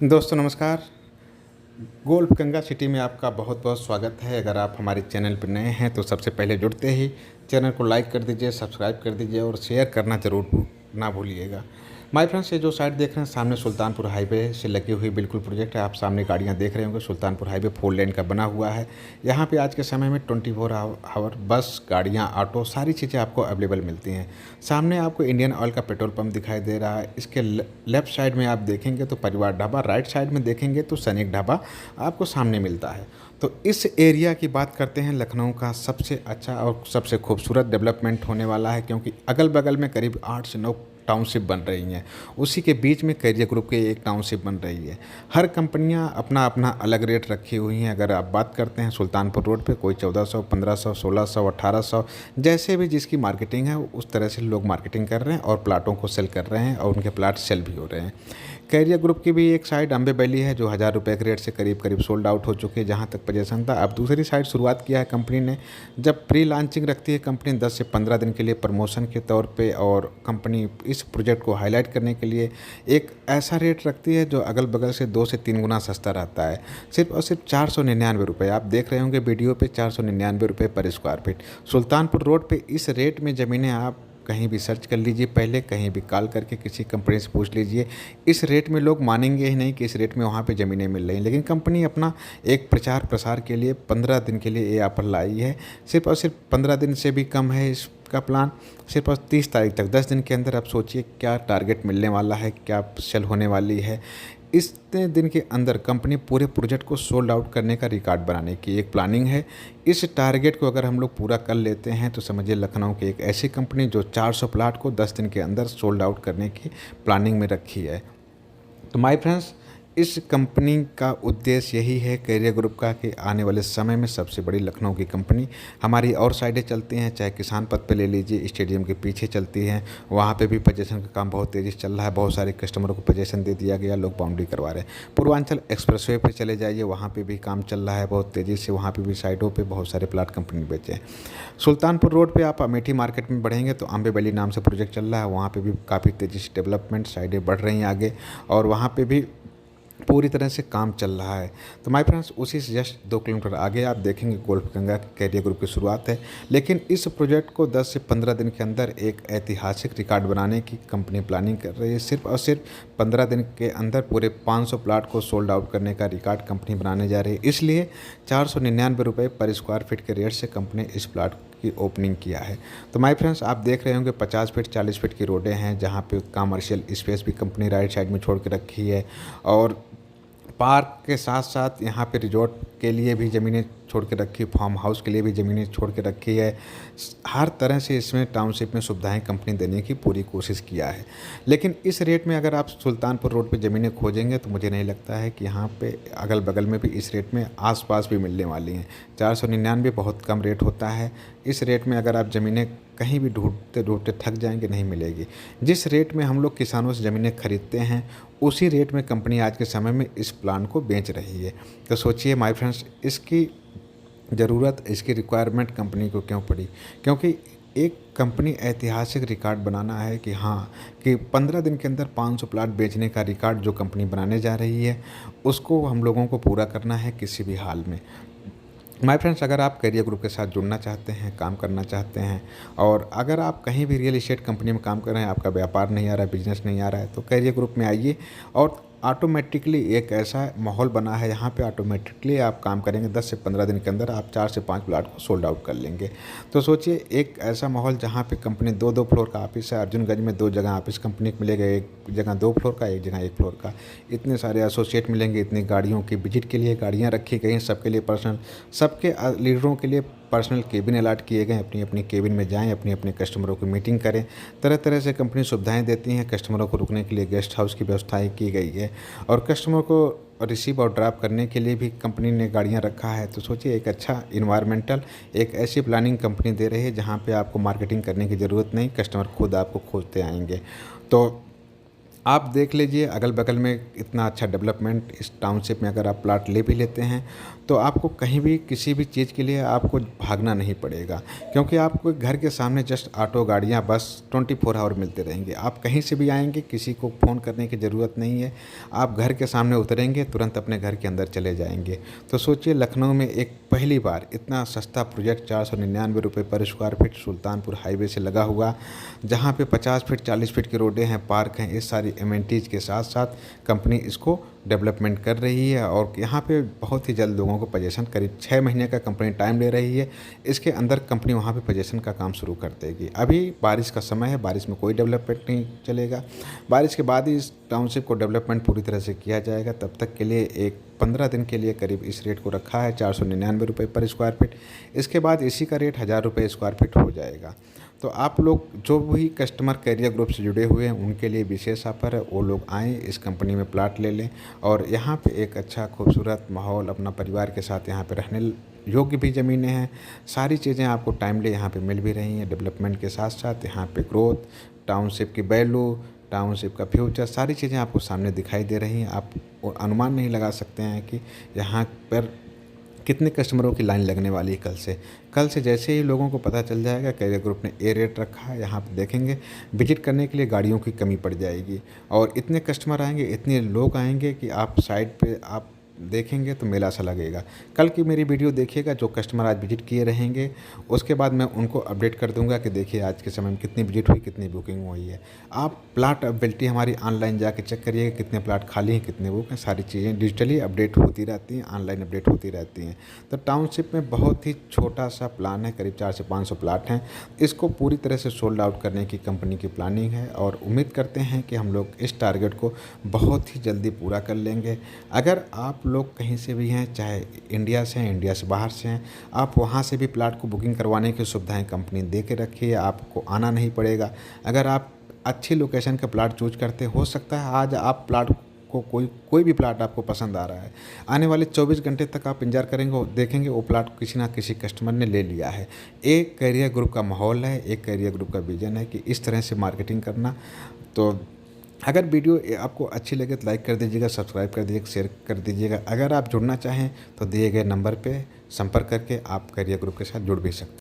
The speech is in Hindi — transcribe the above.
दोस्तों नमस्कार। गोल्फ गंगा सिटी में आपका बहुत बहुत स्वागत है। अगर आप हमारे चैनल पर नए हैं तो सबसे पहले जुड़ते ही चैनल को लाइक कर दीजिए, सब्सक्राइब कर दीजिए और शेयर करना ज़रूर ना भूलिएगा। माय फ्रेंड्स, ये जो साइट देख रहे हैं सामने सुल्तानपुर हाईवे से लगी हुई बिल्कुल प्रोजेक्ट है। आप सामने गाड़ियां देख रहे होंगे, सुल्तानपुर हाईवे 4 लेन का बना हुआ है। यहाँ पे आज के समय में 24 आवर बस, गाड़ियाँ, ऑटो, सारी चीज़ें आपको अवेलेबल मिलती हैं। सामने आपको इंडियन ऑयल का पेट्रोल पंप दिखाई दे रहा है। इसके लेफ्ट साइड में आप देखेंगे तो परिवार ढाबा, राइट साइड में देखेंगे तो सैनिक ढाबा आपको सामने मिलता है। तो इस एरिया की बात करते हैं, लखनऊ का सबसे अच्छा और सबसे खूबसूरत डेवलपमेंट होने वाला है, क्योंकि अगल बगल में करीब 8 से 9 टाउनशिप बन रही हैं। उसी के बीच में कैरियर ग्रुप की एक टाउनशिप बन रही है। हर कंपनियां अपना अपना अलग रेट रखी हुई हैं। अगर आप बात करते हैं सुल्तानपुर रोड पे, कोई 1400, 1500, 1600, 1800, जैसे भी जिसकी मार्केटिंग है उस तरह से लोग मार्केटिंग कर रहे हैं और प्लाटों को सेल कर रहे हैं और उनके प्लाट सेल भी हो रहे हैं। कैरियर ग्रुप की भी एक साइड अम्बे वैली है जो 1000 रुपये के रेट से करीब करीब सोल्ड आउट हो चुकी है, जहाँ तक पोजीशन था। अब दूसरी साइड शुरुआत किया है कंपनी ने। जब प्री लॉन्चिंग रखती है कंपनी 10 से 15 दिन के लिए प्रमोशन के तौर पे, और कंपनी इस प्रोजेक्ट को हाईलाइट करने के लिए एक ऐसा रेट रखती है जो अगल बगल से 2 से 3 गुना सस्ता रहता है। सिर्फ और सिर्फ 499 रुपये। आप देख रहे होंगे वीडियो पे, 499 रुपये पर स्क्वायर फीट। सुल्तानपुर रोड पे इस रेट में ज़मीनें आप कहीं भी सर्च कर लीजिए, पहले कहीं भी कॉल करके किसी कंपनी से पूछ लीजिए। इस रेट में लोग मानेंगे ही नहीं कि इस रेट में वहाँ पे ज़मीनें मिल रही हैं। लेकिन कंपनी अपना एक प्रचार प्रसार के लिए 15 दिन के लिए ये ऑफर लाई है। सिर्फ और सिर्फ 15 दिन से भी कम है इसका प्लान। सिर्फ और 30 तारीख तक, 10 दिन के अंदर आप सोचिए क्या टारगेट मिलने वाला है, क्या सेल होने वाली है। इतने दिन के अंदर कंपनी पूरे प्रोजेक्ट को सोल्ड आउट करने का रिकॉर्ड बनाने की एक प्लानिंग है। इस टारगेट को अगर हम लोग पूरा कर लेते हैं तो समझिए लखनऊ की एक ऐसी कंपनी जो 400 प्लाट को 10 दिन के अंदर सोल्ड आउट करने की प्लानिंग में रखी है। तो माय फ्रेंड्स, इस कंपनी का उद्देश्य यही है कैरियर ग्रुप का कि आने वाले समय में सबसे बड़ी लखनऊ की कंपनी हमारी और साइडें चलती हैं, चाहे किसान पथ पे ले लीजिए, स्टेडियम के पीछे चलती हैं, वहाँ पे भी पोजीशन का काम बहुत तेज़ी से चल रहा है। बहुत सारे कस्टमरों को पोजीशन दे दिया गया, लोग बाउंड्री करवा रहे हैं। पूर्वांचल एक्सप्रेसवे पे चले जाइए, वहाँ पे भी काम चल रहा है बहुत तेज़ी से। वहाँ पे भी साइडों पे बहुत सारे प्लाट कंपनी बेचे हैं। सुल्तानपुर रोड पे आप अमेठी मार्केट में बढ़ेंगे तो अम्बे वैली नाम से प्रोजेक्ट चल रहा है, वहाँ पे भी काफ़ी तेज़ी से डेवलपमेंट, साइडें बढ़ रही हैं आगे, और वहाँ पे भी पूरी तरह से काम चल रहा है। तो माय फ्रेंड्स, उसी से जस्ट 2 किलोमीटर आगे आप देखेंगे गोल्फ गंगा कैरियर ग्रुप की शुरुआत है। लेकिन इस प्रोजेक्ट को 10 से 15 दिन के अंदर एक ऐतिहासिक रिकॉर्ड बनाने की कंपनी प्लानिंग कर रही है। सिर्फ और सिर्फ 15 दिन के अंदर पूरे 500 प्लाट को सोल्ड आउट करने का रिकॉर्ड कंपनी बनाने जा रही है। इसलिए 499 रुपये पर स्क्वायर फीट के रेट से कंपनी इस प्लाट की ओपनिंग किया है। तो माय फ्रेंड्स, आप देख रहे होंगे 50 फीट 40 फीट की रोडें हैं, जहाँ पे कमर्शियल स्पेस भी कंपनी राइट साइड में छोड़ के रखी है, और पार्क के साथ साथ यहाँ पे रिजॉर्ट के लिए भी ज़मीनें छोड़ के रखी, फार्म हाउस के लिए भी ज़मीनें छोड़ के रखी है। हर तरह से इसमें टाउनशिप में सुविधाएं कंपनी देने की पूरी कोशिश किया है। लेकिन इस रेट में अगर आप सुल्तानपुर रोड पे ज़मीनें खोजेंगे तो मुझे नहीं लगता है कि यहाँ पे अगल बगल में भी इस रेट में आसपास भी मिलने वाली हैं। 499 बहुत कम रेट होता है। इस रेट में अगर आप ज़मीनें कहीं भी ढूंढते ढूंढते थक जाएंगे, नहीं मिलेगी। जिस रेट में हम लोग किसानों से ज़मीनें खरीदते हैं उसी रेट में कंपनी आज के समय में इस प्लान को बेच रही है। तो सोचिए माय फ्रेंड्स, इसकी ज़रूरत, इसकी रिक्वायरमेंट कंपनी को क्यों पड़ी? क्योंकि एक कंपनी ऐतिहासिक रिकॉर्ड बनाना है कि हाँ, कि 15 दिन के अंदर 500 प्लाट बेचने का रिकॉर्ड जो कंपनी बनाने जा रही है उसको हम लोगों को पूरा करना है किसी भी हाल में। माय फ्रेंड्स, अगर आप कैरियर ग्रुप के साथ जुड़ना चाहते हैं, काम करना चाहते हैं, और अगर आप कहीं भी रियल एस्टेट कंपनी में काम कर रहे हैं, आपका व्यापार नहीं आ रहा है, बिजनेस नहीं आ रहा है, तो कैरियर ग्रुप में आइए। और ऑटोमेटिकली एक ऐसा माहौल बना है यहाँ पे, ऑटोमेटिकली आप काम करेंगे, 10 से 15 दिन के अंदर आप 4 से 5 प्लाट को सोल्ड आउट कर लेंगे। तो सोचिए एक ऐसा माहौल जहाँ पे कंपनी 2-2 फ्लोर का ऑफिस है। अर्जुनगंज में 2 जगह ऑफिस कंपनी को मिलेगा, एक जगह 2 फ्लोर का, एक जगह 1 फ्लोर का। इतने सारे एसोसिएट मिलेंगे, इतनी गाड़ियों की विजिट के लिए गाड़ियाँ रखी गई हैं, सबके लिए पर्सनल, सबके लीडरों के लिए पर्सनल केबिन अलॉट किए गए। अपनी अपनी केबिन में जाएं, अपने अपने कस्टमरों की मीटिंग करें। तरह तरह से कंपनी सुविधाएं देती हैं। कस्टमरों को रुकने के लिए गेस्ट हाउस की व्यवस्थाएं की गई है, और कस्टमर को रिसीव और ड्रॉप करने के लिए भी कंपनी ने गाड़ियां रखा है। तो सोचिए एक अच्छा इन्वायरमेंटल, एक ऐसी प्लानिंग कंपनी दे रही है जहां पे आपको मार्केटिंग करने की ज़रूरत नहीं, कस्टमर खुद आपको खोजते आएंगे। तो आप देख लीजिए अगल बगल में इतना अच्छा डेवलपमेंट इस टाउनशिप में अगर आप प्लाट ले भी लेते हैं तो आपको कहीं भी किसी भी चीज़ के लिए आपको भागना नहीं पड़ेगा, क्योंकि आपको घर के सामने जस्ट ऑटो गाड़ियाँ बस 24 आवर मिलते रहेंगे। आप कहीं से भी आएंगे, किसी को फ़ोन करने की ज़रूरत नहीं है। आप घर के सामने उतरेंगे, तुरंत अपने घर के अंदर चले जाएंगे। तो सोचिए लखनऊ में एक पहली बार इतना सस्ता प्रोजेक्ट 499 रुपये पर स्क्वायर फीट सुल्तानपुर हाईवे से लगा हुआ, जहाँ पे 50 फीट 40 फीट की रोडें हैं, पार्क हैं, इस सारी एमेनिटीज़ के साथ साथ कंपनी इसको डेवलपमेंट कर रही है। और यहाँ पे बहुत ही जल्द लोगों को पोजीशन, करीब 6 महीने का कंपनी टाइम ले रही है, इसके अंदर कंपनी वहाँ पे पोजीशन का काम शुरू कर देगी। अभी बारिश का समय है, बारिश में कोई डेवलपमेंट नहीं चलेगा। बारिश के बाद ही इस टाउनशिप को डेवलपमेंट पूरी तरह से किया जाएगा। तब तक के लिए एक 15 दिन के लिए करीब इस रेट को रखा है 499 रुपये पर स्क्वायर फीट। इसके बाद इसी का रेट 1000 रुपये स्क्वायर फीट हो जाएगा। तो आप लोग जो भी कस्टमर कैरियर ग्रुप से जुड़े हुए हैं उनके लिए विशेष ऑफर है, वो लोग आएँ, इस कंपनी में प्लाट ले लें और यहाँ पे एक अच्छा खूबसूरत माहौल, अपना परिवार के साथ यहाँ पे रहने योग्य भी ज़मीनें हैं। सारी चीज़ें आपको टाइमली यहाँ पे मिल भी रही हैं। डेवलपमेंट के साथ साथ यहाँ पे ग्रोथ, टाउनशिप की वैल्यू, टाउनशिप का फ्यूचर, सारी चीज़ें आपको सामने दिखाई दे रही हैं। आप अनुमान नहीं लगा सकते हैं कि यहाँ पर कितने कस्टमरों की लाइन लगने वाली है कल से जैसे ही लोगों को पता चल जाएगा कैरियर ग्रुप ने ए रेट रखा है, यहाँ पे देखेंगे विजिट करने के लिए गाड़ियों की कमी पड़ जाएगी और इतने कस्टमर आएंगे, इतने लोग आएंगे कि आप साइट पे आप देखेंगे तो मेला सा लगेगा। कल की मेरी वीडियो देखिएगा, जो कस्टमर आज विजिट किए रहेंगे उसके बाद मैं उनको अपडेट कर दूंगा कि देखिए आज के समय में कितनी विजिट हुई, कितनी बुकिंग हुई है। आप प्लाट अवेलेबिलिटी हमारी ऑनलाइन जाके चेक करिएगा, कितने प्लाट खाली हैं, कितने बुक हैं, सारी चीज़ें डिजिटली अपडेट होती रहती हैं, ऑनलाइन अपडेट होती रहती हैं। तो टाउनशिप में बहुत ही छोटा सा प्लान है, करीब 400 से 500 प्लाट हैं। इसको पूरी तरह से सोल्ड आउट करने की कंपनी की प्लानिंग है और उम्मीद करते हैं कि हम लोग इस टारगेट को बहुत ही जल्दी पूरा कर लेंगे। अगर आप लोग कहीं से भी हैं, चाहे इंडिया से हैं, इंडिया से बाहर से हैं, आप वहाँ से भी प्लाट को बुकिंग करवाने की सुविधाएं कंपनी दे के रखी है, आपको आना नहीं पड़ेगा। अगर आप अच्छी लोकेशन का प्लाट चूज करते, हो सकता है आज आप प्लाट को कोई भी प्लाट आपको पसंद आ रहा है, आने वाले 24 घंटे तक आप इंतजार करेंगे और देखेंगे वो प्लाट किसी ना किसी कस्टमर ने ले लिया है। एक कैरियर ग्रुप का माहौल है, एक कैरियर ग्रुप का विजन है कि इस तरह से मार्केटिंग करना। तो अगर वीडियो आपको अच्छी लगे तो लाइक कर दीजिएगा, सब्सक्राइब कर दीजिएगा, शेयर कर दीजिएगा। अगर आप जुड़ना चाहें तो दिए गए नंबर पे संपर्क करके आप कैरियर ग्रुप के साथ जुड़ भी सकते हैं।